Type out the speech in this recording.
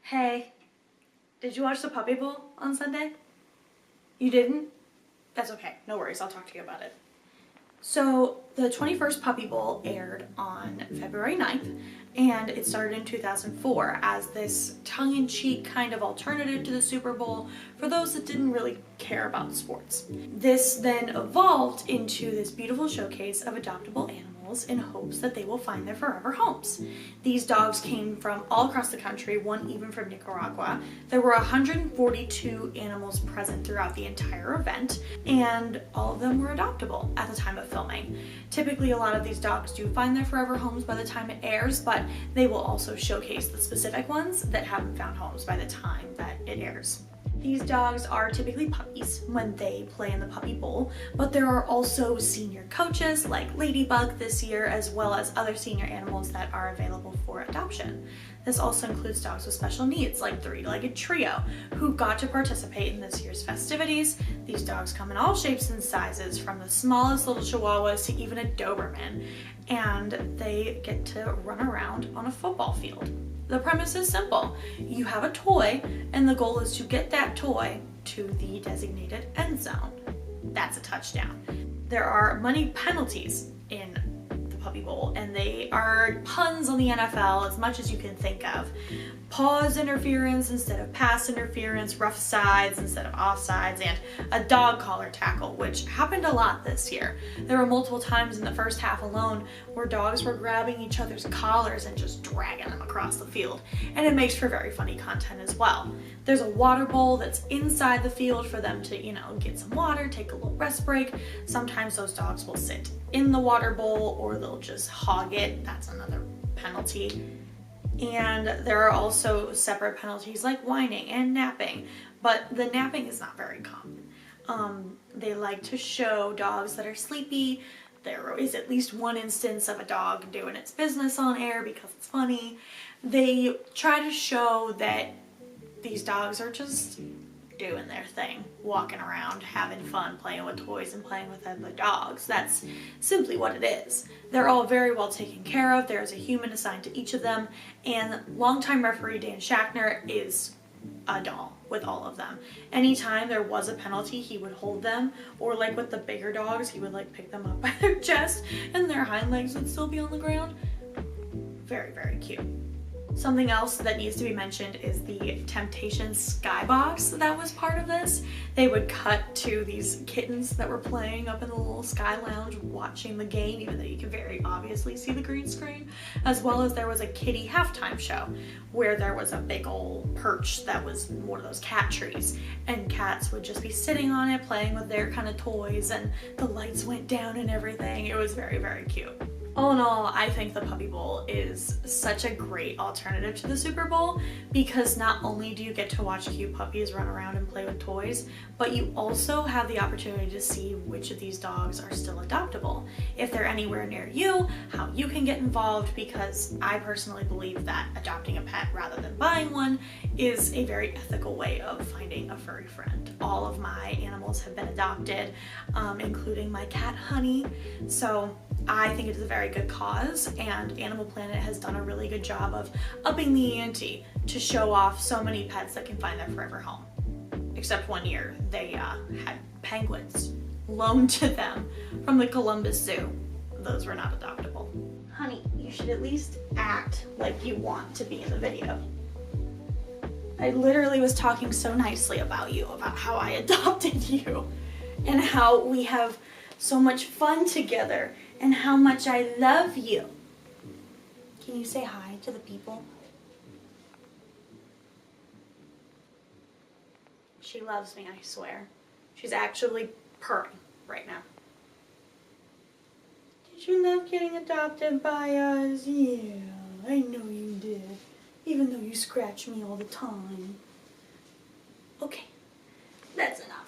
Hey, did you watch the Puppy Bowl on Sunday? You didn't? That's okay. No worries. I'll talk to you about it. So the 21st Puppy Bowl aired on February 9th, and it started in 2004 as this tongue-in-cheek kind of alternative to the Super Bowl for those that didn't really care about sports. This then evolved into this beautiful showcase of adoptable animals in hopes that they will find their forever homes. These dogs came from all across the country, one even from Nicaragua. There were 142 animals present throughout the entire event, and all of them were adoptable at the time of filming. Typically, a lot of these dogs do find their forever homes by the time it airs, but they will also showcase the specific ones that haven't found homes by the time that it airs. These dogs are typically puppies when they play in the Puppy Bowl, but there are also senior coaches like Ladybug this year, as well as other senior animals that are available for adoption. This also includes dogs with special needs like the Three-Legged Trio, who got to participate in this year's festivities. These dogs come in all shapes and sizes, from the smallest little Chihuahuas to even a Doberman, and they get to run around on a football field. The premise is simple. You have a toy, and the goal is to get that toy to the designated end zone. That's a touchdown. There are money penalties in the Puppy Bowl, and they are puns on the NFL as much as you can think of. Pause interference instead of pass interference, rough sides instead of offsides, and a dog collar tackle, which happened a lot this year. There were multiple times in the first half alone where dogs were grabbing each other's collars and just dragging them across the field, and it makes for very funny content as well. There's a water bowl that's inside the field for them to, get some water, take a little rest break. Sometimes those dogs will sit in the water bowl or they'll just hog it. That's another penalty. And there are also separate penalties like whining and napping, but the napping is not very common. They like to show dogs that are sleepy. There is at least one instance of a dog doing its business on air because it's funny. They try to show that these dogs are just doing their thing, walking around, having fun, playing with toys and playing with other dogs. That's simply what it is. They're all very well taken care of. There's a human assigned to each of them, and longtime referee Dan Shackner is a doll with all of them. Anytime there was a penalty, he would hold them, or like with the bigger dogs, he would pick them up by their chest and their hind legs would still be on the ground. Very, very cute. Something else that needs to be mentioned is the Temptation skybox that was part of this. They would cut to these kittens that were playing up in the little sky lounge watching the game, even though you can very obviously see the green screen, as well as there was a kitty halftime show where there was a big old perch that was one of those cat trees, and cats would just be sitting on it playing with their kind of toys, and the lights went down and everything. It was very, very cute. All in all, I think the Puppy Bowl is such a great alternative to the Super Bowl because not only do you get to watch cute puppies run around and play with toys, but you also have the opportunity to see which of these dogs are still adoptable. If they're anywhere near you, how you can get involved, because I personally believe that adopting a pet rather than buying one is a very ethical way of finding a furry friend. All of my animals have been adopted, including my cat Honey, so I think it is a very good cause, and Animal Planet has done a really good job of upping the ante to show off so many pets that can find their forever home. Except one year they had penguins loaned to them from the Columbus Zoo. Those were not adoptable. Honey, you should at least act like you want to be in the video. I literally was talking so nicely about you, about how I adopted you, and how we have so much fun together, and how much I love you. Can you say hi to the people? She loves me, I swear. She's actually purring right now. Did you love getting adopted by us? Yeah, I know you did. Even though you scratch me all the time. Okay, that's enough.